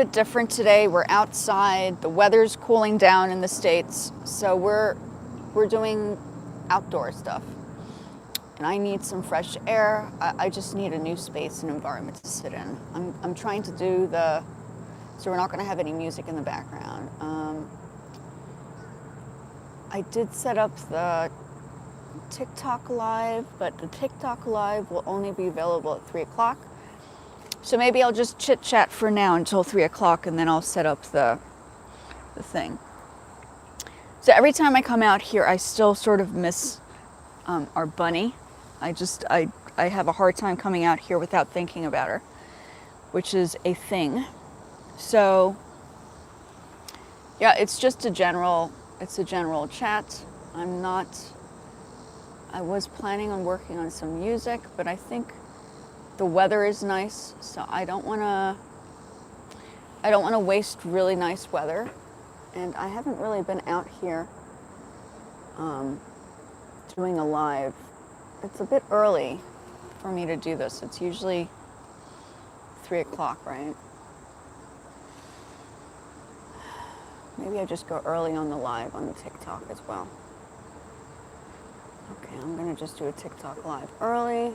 bit different today. We're outside. The weather's cooling down in the States, so we're doing outdoor stuff. And I need some fresh air. I just need a new space and environment to sit in. I'm trying to do so we're not going to have any music in the background. I did set up the TikTok live, but the TikTok live will only be available at 3 o'clock. So maybe I'll just chit chat for now until 3 o'clock, and then I'll set up the thing. So every time I come out here, I still sort of miss our bunny. I have a hard time coming out here without thinking about her, which is a thing. So yeah, it's a general chat. I was planning on working on some music, but I think the weather is nice, so I don't want to waste really nice weather. And I haven't really been out here doing a live. It's a bit early for me to do this. It's usually 3 o'clock, right? Maybe I just go early on the live on the TikTok as well. Okay, I'm gonna just do a TikTok live early.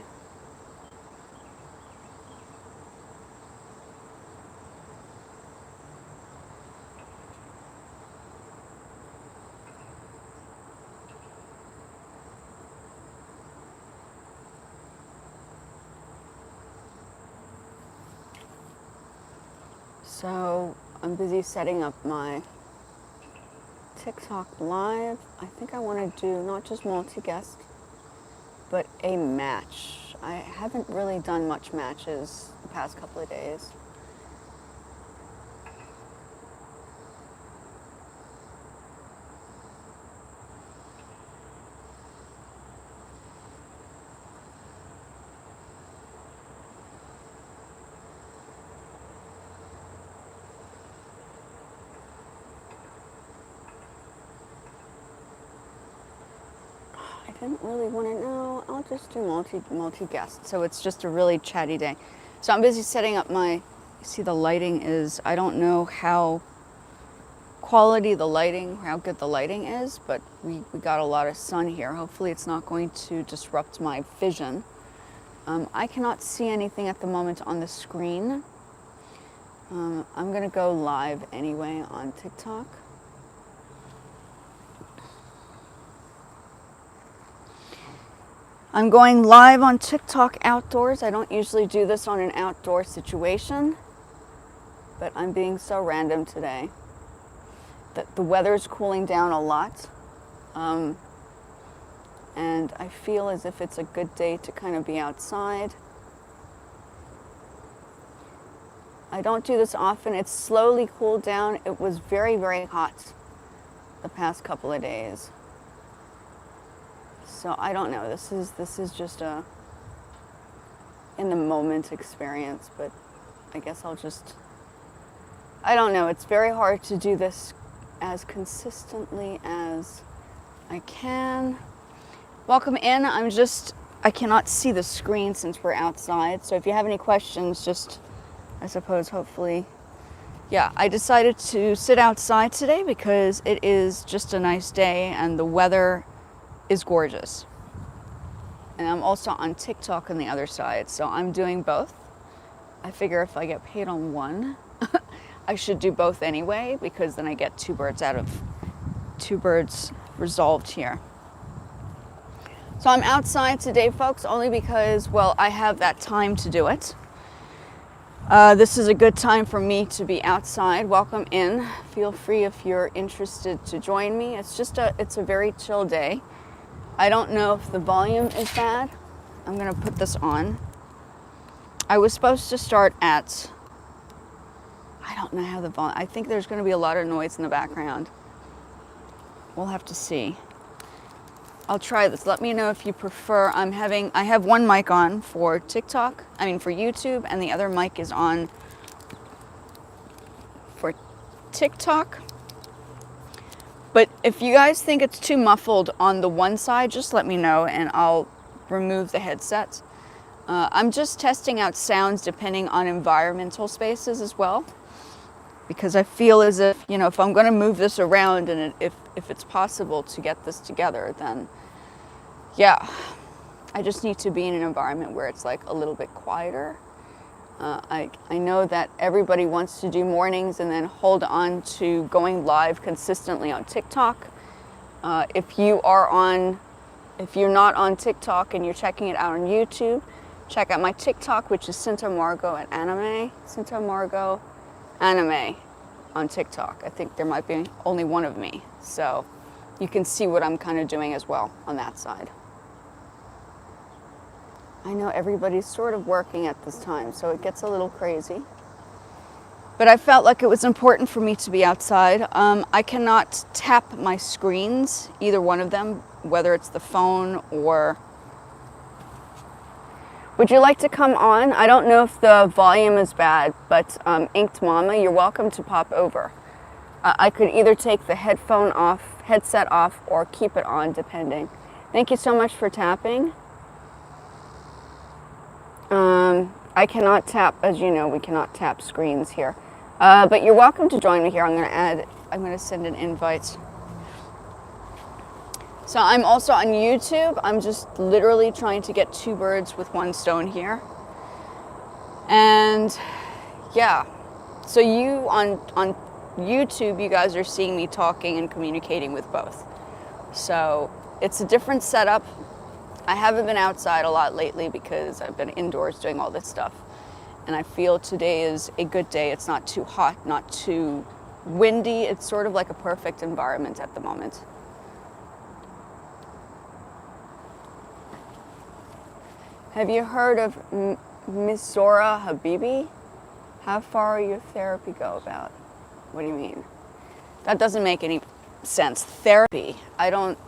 So I'm busy setting up my TikTok live. I think I want to do not just multi-guest, but a match. I haven't really done much matches the past couple of days. I didn't really want to know. I'll just do multi-guest. So it's just a really chatty day. So I'm busy setting up you see the lighting is, I don't know how good the lighting is, but we got a lot of sun here. Hopefully it's not going to disrupt my vision. I cannot see anything at the moment on the screen. I'm going to go live anyway on TikTok. I'm going live on TikTok outdoors. I don't usually do this on an outdoor situation, but I'm being so random today. The weather's cooling down a lot, and I feel as if it's a good day to kind of be outside. I don't do this often. It's slowly cooled down. It was very, very hot the past couple of days. So I don't know, this is just a in the moment experience, but I guess I don't know, it's very hard to do this as consistently as I can. Welcome in. I cannot see the screen since we're outside, so if you have any questions, I suppose, hopefully, yeah, I decided to sit outside today because it is just a nice day and the weather is gorgeous. And I'm also on TikTok on the other side, so I'm doing both. I figure if I get paid on one, I should do both anyway, because then I get two birds resolved here. So I'm outside today, folks, only because, well, I have that time to do it. This is a good time for me to be outside. Welcome in. Feel free if you're interested to join me. It's a very chill day. I don't know if the volume is bad. I'm gonna put this on. I was supposed to start at, I don't know how the volume, I think there's gonna be a lot of noise in the background. We'll have to see. I'll try this. Let me know if you prefer. I have one mic on for for YouTube, and the other mic is on for TikTok. But if you guys think it's too muffled on the one side, just let me know and I'll remove the headset. I'm just testing out sounds depending on environmental spaces as well. because I feel as if, you know, if I'm going to move this around and if it's possible to get this together, then yeah, I just need to be in an environment where it's like a little bit quieter. I know that everybody wants to do mornings and then hold on to going live consistently on TikTok. If you're not on TikTok and you're checking it out on YouTube, check out my TikTok, which is Cinta Margot at Anime. Cinta Margot Anime on TikTok. I think there might be only one of me, so you can see what I'm kind of doing as well on that side. I know everybody's sort of working at this time, so it gets a little crazy. But I felt like it was important for me to be outside. I cannot tap my screens, either one of them, whether it's the phone or... Would you like to come on? I don't know if the volume is bad, but Inked Mama, you're welcome to pop over. I could either take the headset off, or keep it on, depending. Thank you so much for tapping. I cannot tap, as you know, we cannot tap screens here. But you're welcome to join me here. I'm going to send an invite. So I'm also on YouTube. I'm just literally trying to get two birds with one stone here. And yeah, so you on YouTube, you guys are seeing me talking and communicating with both. So it's a different setup. I haven't been outside a lot lately because I've been indoors doing all this stuff. And I feel today is a good day. It's not too hot, not too windy. It's sort of like a perfect environment at the moment. Have you heard of Miss Zora Habibi? How far your therapy go about? What do you mean? That doesn't make any sense. Therapy. I don't,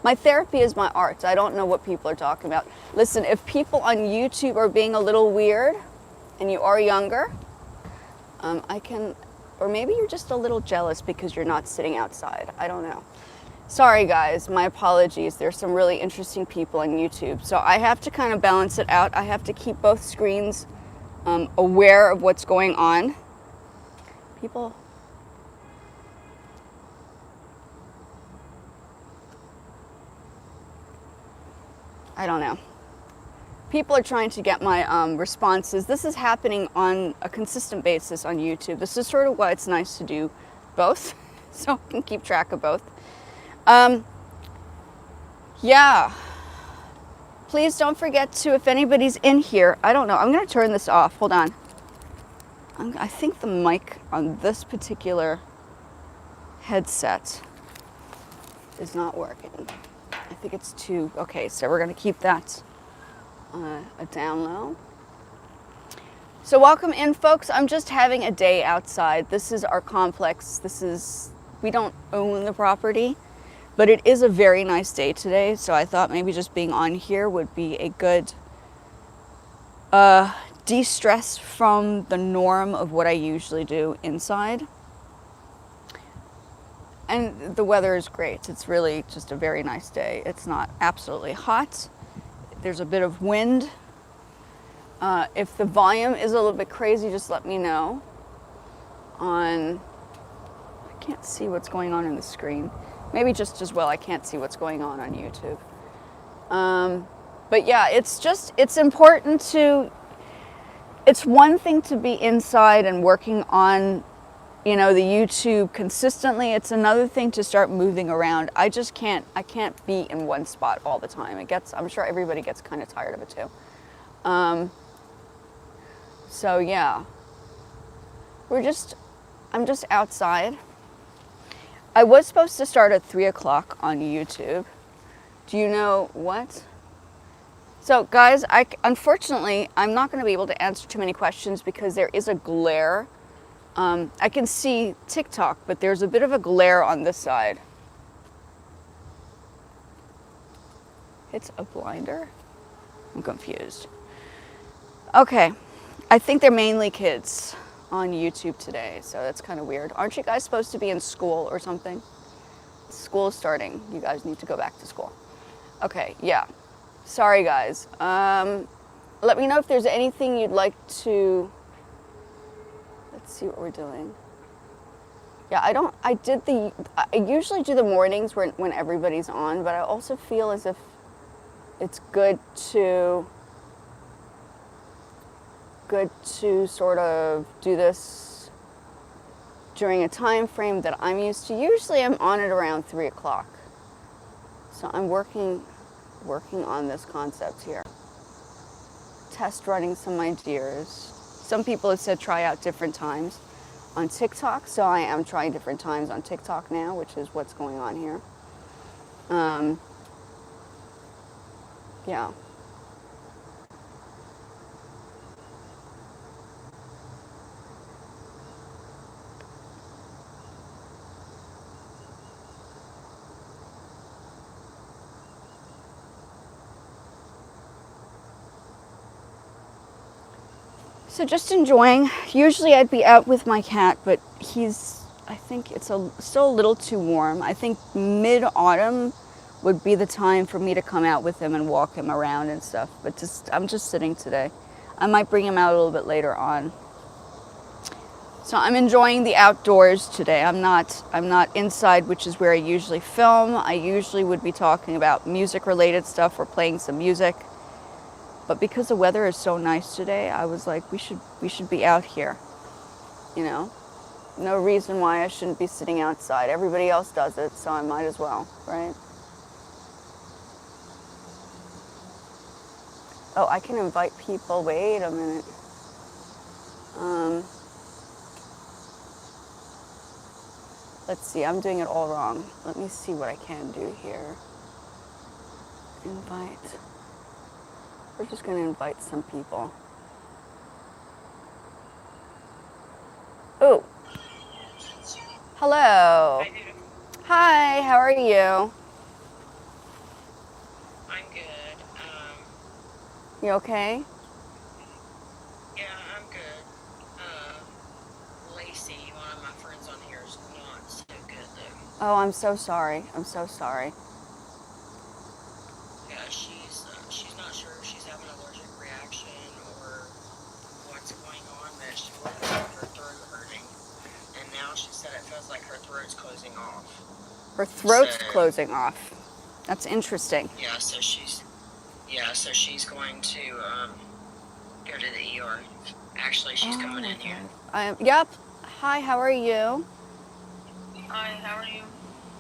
my therapy is my art. I don't know what people are talking about. Listen, if people on YouTube are being a little weird and you are younger, or maybe you're just a little jealous because you're not sitting outside. I don't know. Sorry guys, my apologies. There's some really interesting people on YouTube. So I have to kind of balance it out. I have to keep both screens aware of what's going on. People... I don't know. People are trying to get my responses. This is happening on a consistent basis on YouTube. This is sort of why it's nice to do both, so I can keep track of both. Yeah. Please don't forget to, if anybody's in here, I don't know, I'm going to turn this off. Hold on. I think the mic on this particular headset is not working. I think it's too, okay, so we're going to keep that a down low. So welcome in, folks. I'm just having a day outside. This is our complex. We don't own the property, but it is a very nice day today. So I thought maybe just being on here would be a good de-stress from the norm of what I usually do inside. And the weather is great. It's really just a very nice day. It's not absolutely hot. There's a bit of wind. If the volume is a little bit crazy, just let me know. I can't see what's going on the screen. Maybe just as well I can't see what's going on YouTube. But yeah, it's important to, it's one thing to be inside and working on, you know, the YouTube consistently. It's another thing to start moving around. I can't be in one spot all the time. I'm sure everybody gets kind of tired of it too. So yeah, I'm just outside. I was supposed to start at 3 o'clock on YouTube. Do you know what? So guys, unfortunately, I'm not going to be able to answer too many questions because there is a glare. I can see TikTok, but there's a bit of a glare on this side. It's a blinder? I'm confused. Okay, I think they're mainly kids on YouTube today, so that's kind of weird. Aren't you guys supposed to be in school or something? School is starting. You guys need to go back to school. Okay, yeah. Sorry, guys. Let me know if there's anything you'd like to... Let's see what we're doing. Yeah, I usually do the mornings when everybody's on, but I also feel as if it's good to sort of do this during a time frame that I'm used to. Usually I'm on it around 3 o'clock. So I'm working on this concept here. Test running some ideas. Some people have said try out different times on TikTok, so I am trying different times on TikTok now, which is what's going on here. Yeah. So just enjoying. Usually I'd be out with my cat, but I think it's still a little too warm. I think mid-autumn would be the time for me to come out with him and walk him around and stuff. But I'm just sitting today. I might bring him out a little bit later on. So I'm enjoying the outdoors today. I'm not inside, which is where I usually film. I usually would be talking about music-related stuff or playing some music. But because the weather is so nice today, I was like, we should be out here. You know? No reason why I shouldn't be sitting outside. Everybody else does it, so I might as well, right? Oh, I can invite people. Wait a minute. Let's see, I'm doing it all wrong. Let me see what I can do here. Invite. We're just going to invite some people. Oh. Hello. Hi, how are you? I'm good. You okay? Yeah, I'm good. Lacey, one of my friends on here, is not so good though. Oh, I'm so sorry. I'm so sorry. Yeah, she's not sure if she's having an allergic reaction or what's going on, but she woke up with her throat hurting, and now she said it feels like her throat's closing off. Her throat's closing off. That's interesting. Yeah, so she's going to go to the ER. Actually, she's coming in here. Yep. Hi, how are you? Hi, how are you?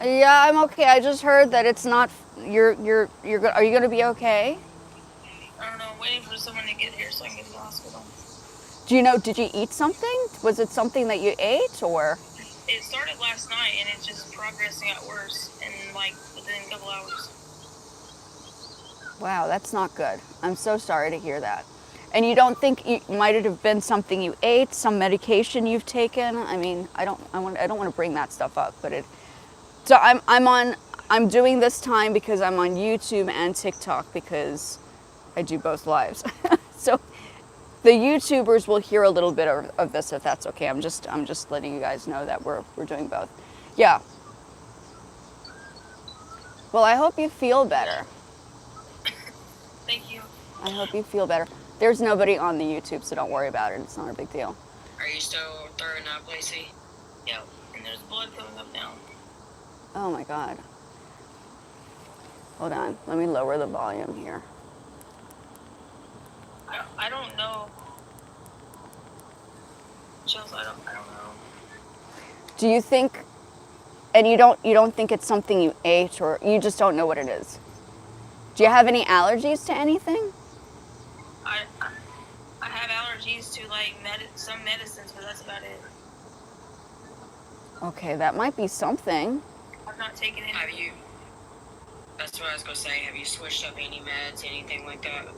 Yeah, I'm okay. I just heard that it's not. You're good. Are you gonna be okay? I don't know. I'm waiting for someone to get here so I can get to the hospital. Do you know? Did you eat something? Was it something that you ate, or? It started last night and it's just progressing at worse in like within a couple hours. Wow, that's not good. I'm so sorry to hear that. And you don't think it might have been something you ate, some medication you've taken? I mean, I don't want to bring that stuff up, but it. So I'm doing this time because I'm on YouTube and TikTok because I do both lives. So the YouTubers will hear a little bit of this if that's okay. I'm just letting you guys know that we're doing both. Yeah. Well, I hope you feel better. Thank you. I hope you feel better. There's nobody on the YouTube, so don't worry about it. It's not a big deal. Are you still throwing up, Lacey? Yep. And there's blood coming up now. Oh my God. Hold on. Let me lower the volume here. I don't know. Chills, I don't know. Do you think, and you don't think it's something you ate, or you just don't know what it is? Do you have any allergies to anything? I have allergies to like some medicines, but that's about it. Okay, that might be something. I've not taken any. Have you? That's what I was gonna say. Have you switched up any meds, anything like that?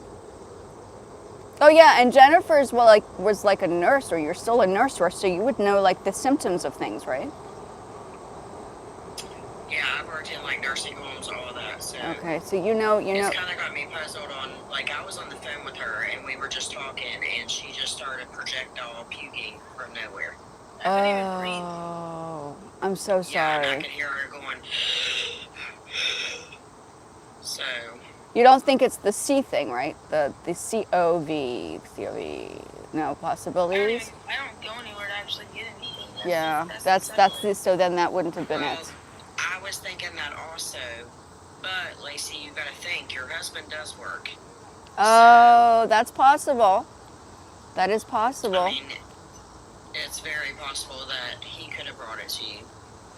Oh yeah, and Jennifer's was like a nurse, or you're still a nurse, so you would know like the symptoms of things, right? Yeah, I've worked in like nursing homes, all of that. So okay, so you know. It's kind of got me puzzled on. Like I was on the phone with her, and we were just talking, and she just started projectile puking from nowhere. I couldn't even breathe. Oh, I'm so sorry. Yeah, and I could hear her going. So. You don't think it's the C thing, right? The COV. No possibilities? I don't go anywhere to actually Yeah, so then that wouldn't have been Well, it. I was thinking that also, but Lacey, you got to think your husband does work. Oh, that's possible. That is I possible. mean, it's very possible that he could have brought it to you.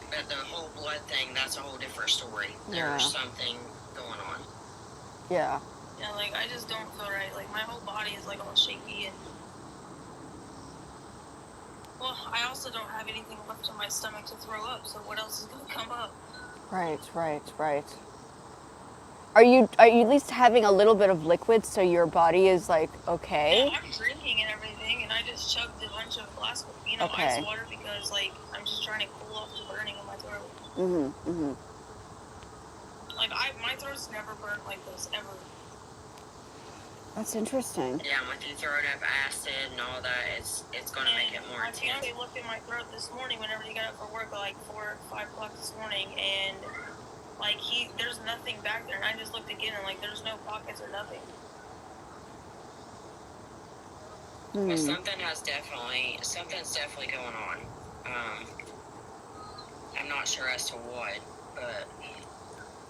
But the whole blood thing, that's a whole different story. Yeah. There's something going on. Yeah. Yeah, like, I just don't feel right. Like, my whole body is, like, all shaky and... Well, I also don't have anything left in my stomach to throw up, so what else is gonna come up? Right. Are you at least having a little bit of liquid so your body is like okay? Yeah, I'm drinking and everything, and I just chugged a bunch of glass, Okay. ice water because, like, I'm just trying to cool off the burning in my throat. Like, my throat's never burned like this, ever. That's interesting. Yeah, once you throw it up acid and all that, it's going to make it more intense. My fiance looked at my throat this morning whenever he got up for work at like 4 or 5 o'clock this morning, and like there's nothing back there, and I just looked again, and like there's no pockets or nothing. Well, something's definitely going on. I'm not sure as to what, but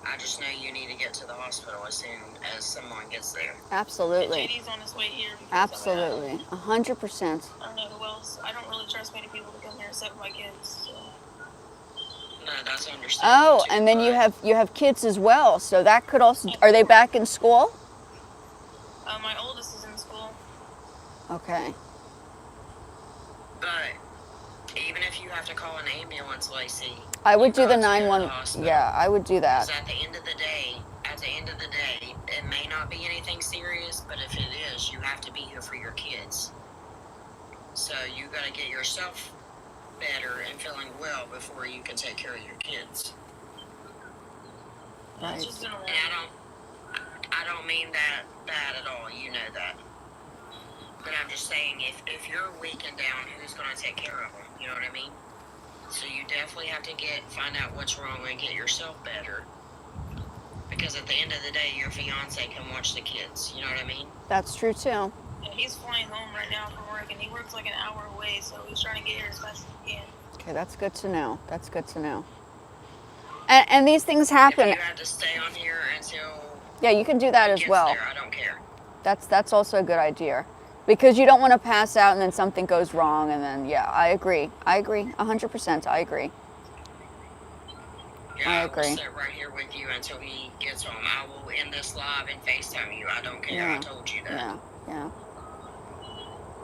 I just know you need to get to the hospital as soon as someone gets there. Absolutely. And JD's on his way here. Absolutely. 100%. I don't know who else. I don't really trust many people to come here except my kids. So. No, that's understandable. Oh, and then you have kids as well, so that could also. Are they back in school? My oldest is in school. Okay. But even if you have to call an ambulance, Lacey, I would do the 911. Yeah, I would do that. Because at the end of the day, it may not be anything serious, but if it is, you have to be here for your kids. So you got to get yourself better and feeling well before you can take care of your kids. Right. And I don't mean that bad at all. You know that. But I'm just saying, if you're weak and down, who's going to take care of them? You know what I mean? So you definitely have to find out what's wrong and get yourself better. Because at the end of the day, your fiance can watch the kids. You know what I mean? That's true too. Yeah, he's flying home right now from work, and he works like an hour away, so he's trying to get here as fast as he can. Okay, that's good to know. And these things happen. If you have to stay on here until... Yeah, you can do that as well. There, I don't care. That's also a good idea. Because you don't want to pass out and then something goes wrong, and then, yeah, I agree. 100%, I agree. Yeah, I will sit right here with you until he gets home. I will end this live and FaceTime you. I don't care. Yeah. I told you that. Yeah.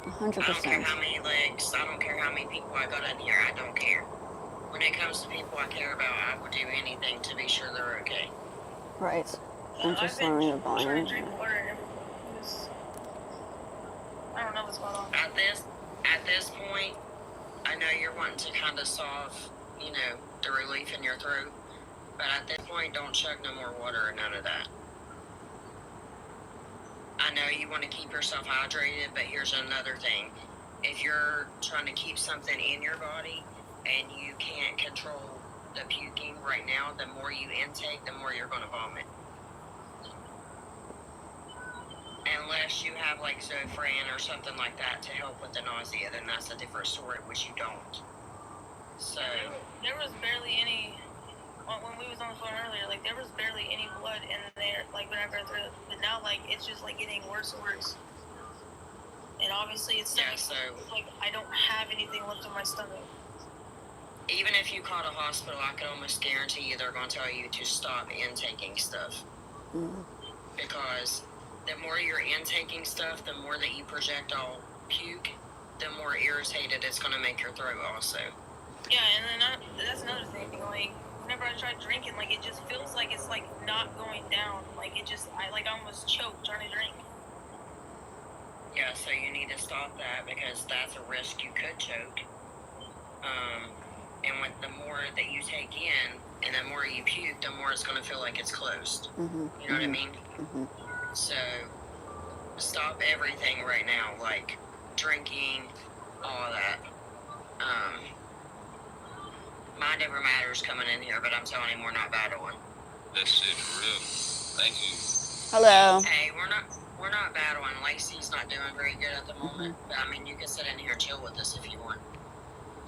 100%. I don't care how many legs. I don't care how many people I got in here. I don't care. When it comes to people I care about, I will do anything to be sure they're okay. Right. I'm just learning the volume. Trying to drink water and I don't know what's going on. At this point, I know you're wanting to kind of solve, the relief in your throat. But at this point, don't chug no more water or none of that. I know you want to keep yourself hydrated, but here's another thing. If you're trying to keep something in your body and you can't control the puking right now, the more you intake, the more you're going to vomit. Unless you have like Zofran or something like that to help with the nausea, then that's a different story, which you don't. So there was barely any, when we was on the phone earlier, like there was barely any blood in there, like whenever I threw it, but now like it's just like getting worse and worse. And obviously it's like I don't have anything left in my stomach. Even if you called a hospital, I could almost guarantee you they're going to tell you to stop intaking stuff. Mm-hmm. Because the more you're intaking stuff, the more that you projectile puke, the more irritated it's going to make your throat also. Yeah, and then that's another thing. Like, whenever I try drinking, like, it just feels like it's, like, not going down. Like, I almost choked trying to drink. Yeah, so you need to stop that because that's a risk you could choke. And with the more that you take in and the more you puke, the more it's going to feel like it's closed. Mm-hmm. You know what I mean? Mm-hmm. So, stop everything right now, like drinking, all of that. Mind Over Matters coming in here, but I'm telling him we're not battling. That's shit for real. Thank you. Hello. Hey, we're not battling. Lacey's not doing very good at the moment, but I mean, you can sit in here and chill with us if you want.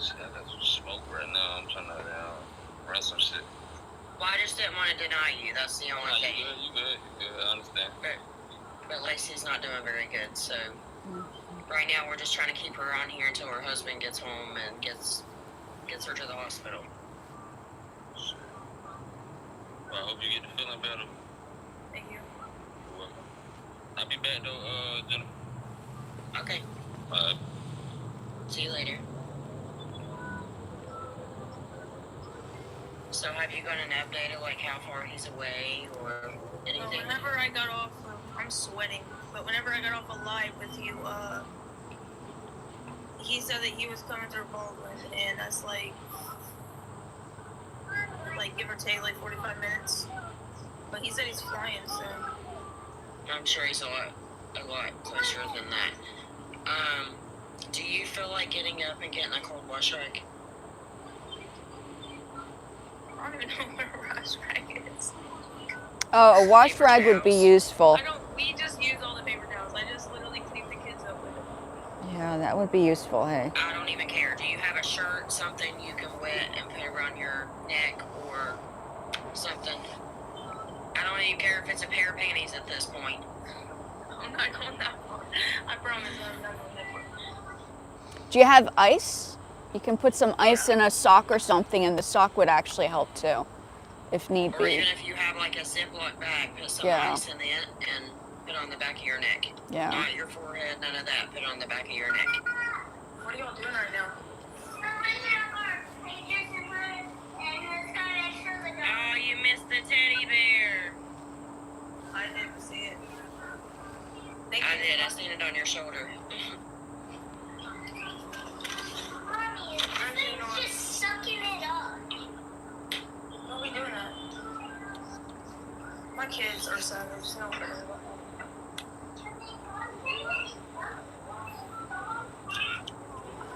Shit, I got some smoke right now. I'm trying to run some shit. Well, I just didn't want to deny you. That's the only Nah, thing. you good. I understand. But Lacey's not doing very good, so right now we're just trying to keep her on here until her husband gets home and gets her to the hospital. Well, I hope you get to feeling better. Thank you. You're welcome. I'll be back though, Jennifer. Okay. Alright. See you later. So have you got an update of like how far he's away or anything? Well, whenever I got off, I'm sweating. But whenever I got off a live with you, he said that he was coming through Baldwin, and that's like give or take, like 45 minutes. But he said he's flying soon. I'm sure he's a lot closer than that. Do you feel like getting up and getting a cold wash rag? I don't even know where a wash rag is. Oh, a wash Paper rag would be towels. useful. We just use all the paper towels. I just literally clean the kids up with it. Yeah, that would be useful, hey. I don't even care. Do you have a shirt, something you can wet and put around your neck or something? I don't even care if it's a pair of panties at this point. I'm not going that far. I promise I'm not going that far. Do you have ice? You can put some ice in a sock or something, and the sock would actually help too, if need Or be. even if you have like a Ziploc bag, put some Yeah. ice in it and put on the back of your neck. Yeah. Not your forehead, none of that. Put on the back of your neck. What are y'all doing right now? Oh, you missed the teddy bear. I didn't see it. Thank I you. did. I seen it on your shoulder. Don't be doing that. My kids are savage. They don't care about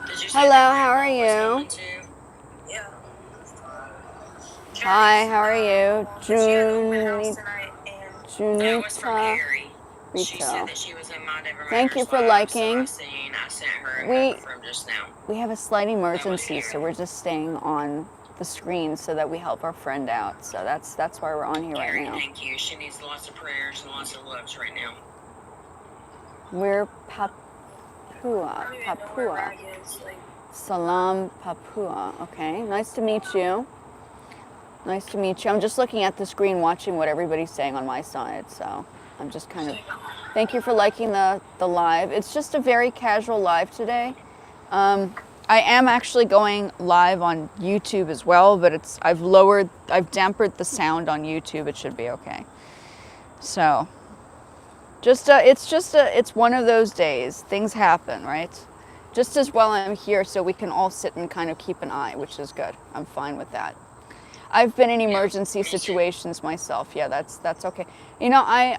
Did you say Hello, that how are grandma was you? coming too? that. Yeah. Hi, how are you? She had open house June, tonight, and That was from Junita. Carrie. She Rito. said that she was in Mind Over Thank you Matters for live, liking. So I sent her a We- cover from just now. We have a slight emergency, Carrie. so we're just staying on the screen so that we help our friend out. So that's why we're on here Carrie, right now. thank you. She needs lots of prayers and lots of loves right now. We're I Papua. don't even know where rag is. Like, Salam Papua. Okay, nice to meet you. Nice to meet you. I'm just looking at the screen watching what everybody's saying on my side, so I'm just kind of... Thank you for liking the live. It's just a very casual live today. I am actually going live on YouTube as well, but I've dampened the sound on YouTube. It should be okay. So, it's one of those days. Things happen, right? Just as well I'm here so we can all sit and kind of keep an eye, which is good. I'm fine with that. I've been in emergency situations myself. Yeah, that's okay. You know, I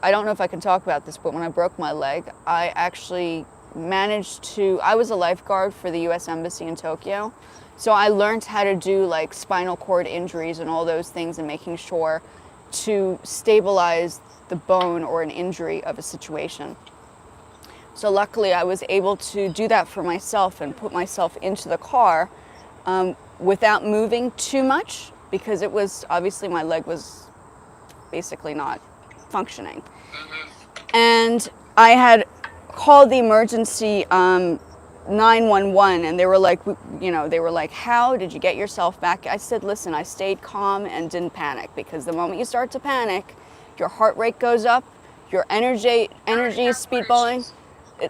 don't know if I can talk about this, but when I broke my leg, I actually I was a lifeguard for the US Embassy in Tokyo. So I learned how to do like spinal cord injuries and all those things and making sure to stabilize the bone or an injury of a situation. So luckily I was able to do that for myself and put myself into the car without moving too much, because it was obviously my leg was basically not functioning. And I had called the emergency 911 and they were like, how did you get yourself back? I said, listen, I stayed calm and didn't panic, because the moment you start to panic, your heart rate goes up, your energy is speedballing.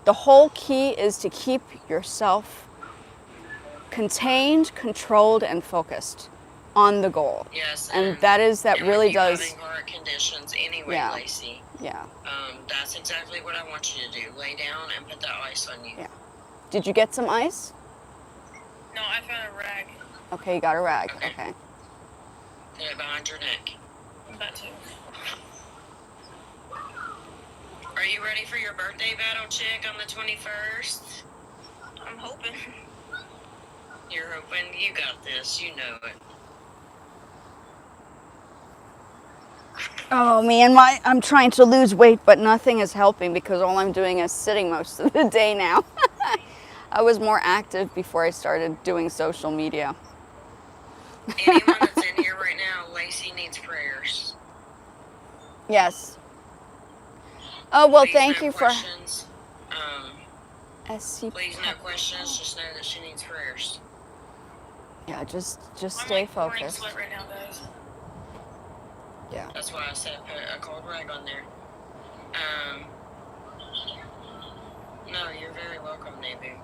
The whole key is to keep yourself contained, controlled, and focused on the goal. Yes, and and really you does. having heart conditions anyway, Yeah. Lacey. Yeah. That's exactly what I want you to do. Lay down and put that ice on you. Yeah. Did you get some ice? no, I found a rag. Okay, you got a rag. Okay. Okay. Put it behind your neck. I'm about to. Are you ready for your birthday battle, chick, on the 21st? I'm hoping. You're hoping you got this. You know it. Oh man, I'm trying to lose weight, but nothing is helping because all I'm doing is sitting most of the day now. I was more active before I started doing social media. Anyone that's in here right now, Lacey needs prayers. Yes. Oh, well, Please, thank no you for questions. SC. Please, no questions. Just know that she needs prayers. Yeah, just I'm stay like pouring focused. sweat right now, guys. Yeah. That's why I said put a cold rag on there. No, you're very welcome, Nebu.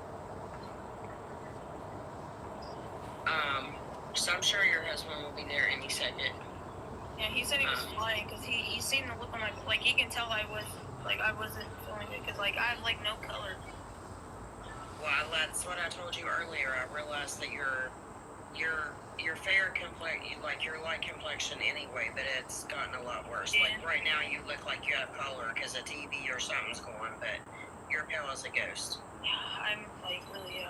So I'm sure your husband will be there any second. Yeah, he said he was flying because he seemed to look on like he can tell I wasn't feeling it because like I have like no color. Well, that's what I told you earlier. I realized that you're fair complexion, like your light complexion anyway, but it's gotten a lot worse. Yeah. Like right now, you look like you have color because a TV or something's going, but you're pale as a ghost. Yeah, I'm like really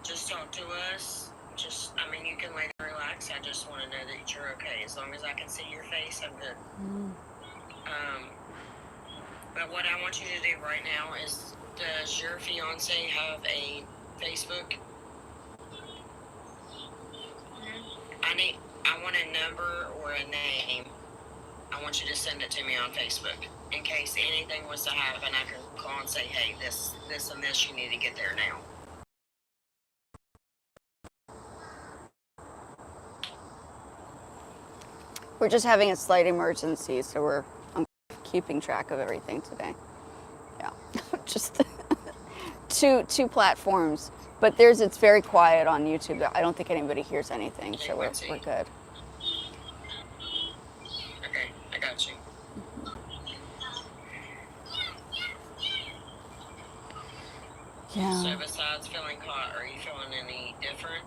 Just talk to us. I mean, you can lay there and relax. I just want to know that you're okay. As long as I can see your face, I'm good. But what I want you to do right now is, does your fiance have a Facebook? I want a number or a name. I want you to send it to me on Facebook. In case anything was to happen, I can call and say, hey, this and this, you need to get there now. We're just having a slight emergency, so I'm keeping track of everything today. Yeah, just two platforms, but it's very quiet on YouTube. I don't think anybody hears anything, so we're good. Okay, I got you. Yeah. So besides feeling hot, are you feeling any different?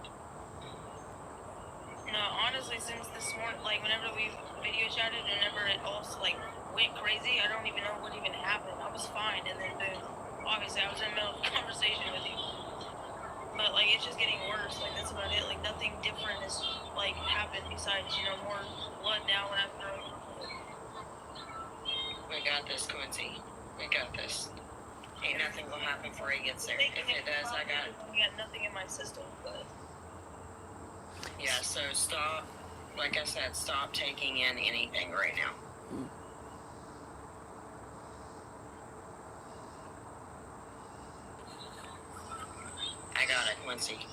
No, honestly, since this morning, like whenever we video chatted, whenever it all like went crazy, I don't even know what even happened. I was fine, and then boom. Obviously, I was in the middle of a conversation with you, but like it's just getting worse. Like that's about it. Like nothing different has like happened besides more blood now when I'm throwing. We got this, Quincy. We got this. Ain't nothing gonna happen before he gets there. If it does, I got it. I got nothing in my system, but. Yeah, so stop, like I said, stop taking in anything right now. I got it, Quincy.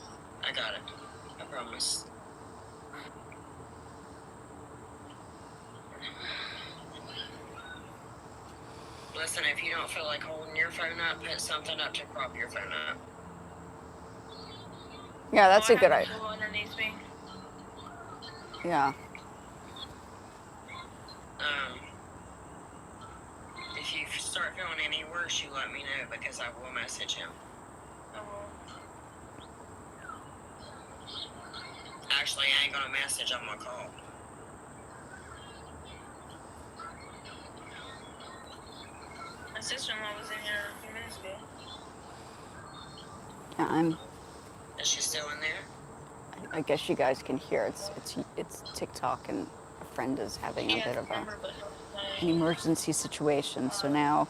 I got it. I promise. Listen, if you don't feel like holding your phone up, put something up to prop your phone up. Yeah, that's a good idea. idea. Underneath me. Yeah. If you start feeling any worse, you let me know because I will message him. I will. Actually, I ain't gonna message, I'm gonna call. My sister-in-law was in here a few minutes ago. Yeah, Is she still in there? I guess you guys can hear it's TikTok, and a friend is having a bit of an emergency situation, so now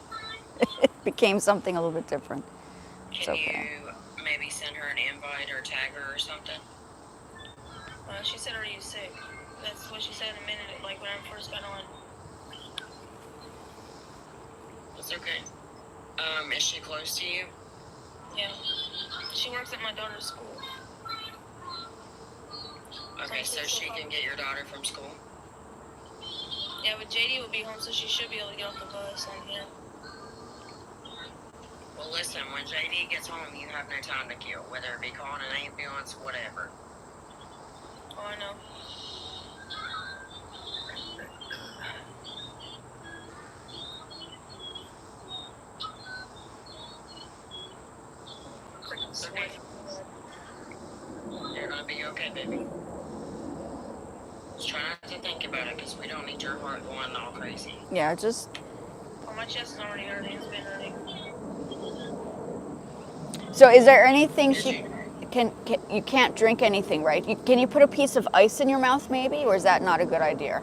it became something a little bit different. Can you maybe send her an invite or tag her or something? She said, "Are you sick?" That's what she said a minute, like when I first got on. It's okay. Is she close to you? Yeah. She works at my daughter's school. Okay, so she can get your daughter from school? Yeah, but JD will be home, so she should be able to get off the bus and Well, listen, when JD gets home, you have no time to kill, whether it be calling an ambulance, whatever. Oh, I know. It's okay. You're gonna be okay, baby. Just try not to think about it, because we don't need your heart going all crazy. Yeah, just. Well, my chest is already hurting. It's been hurting. So, is there anything you can't drink anything, right? Can you put a piece of ice in your mouth, maybe, or is that not a good idea?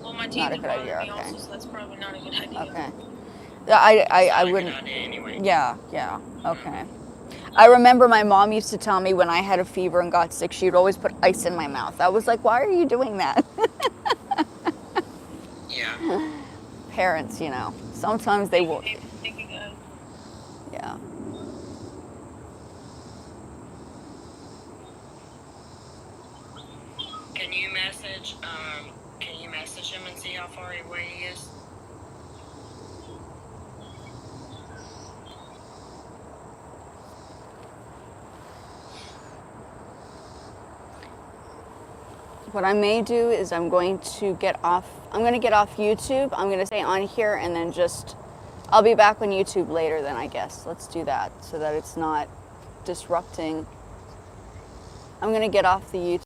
Well, my teeth Not a are good idea. bothering me Okay. also, so that's probably not a good idea. Okay. I Not a good wouldn't. idea anyway. Yeah, yeah, okay. I remember my mom used to tell me when I had a fever and got sick, she'd always put ice in my mouth. I was like, why are you doing that? Yeah. Parents, you know, sometimes they will. Thinking of. Yeah. Can you message him and see how far away he is? What I may do is I'm going to get off YouTube. I'm going to stay on here and then I'll be back on YouTube later then, I guess. Let's do that so that it's not disrupting. I'm going to get off the YouTube.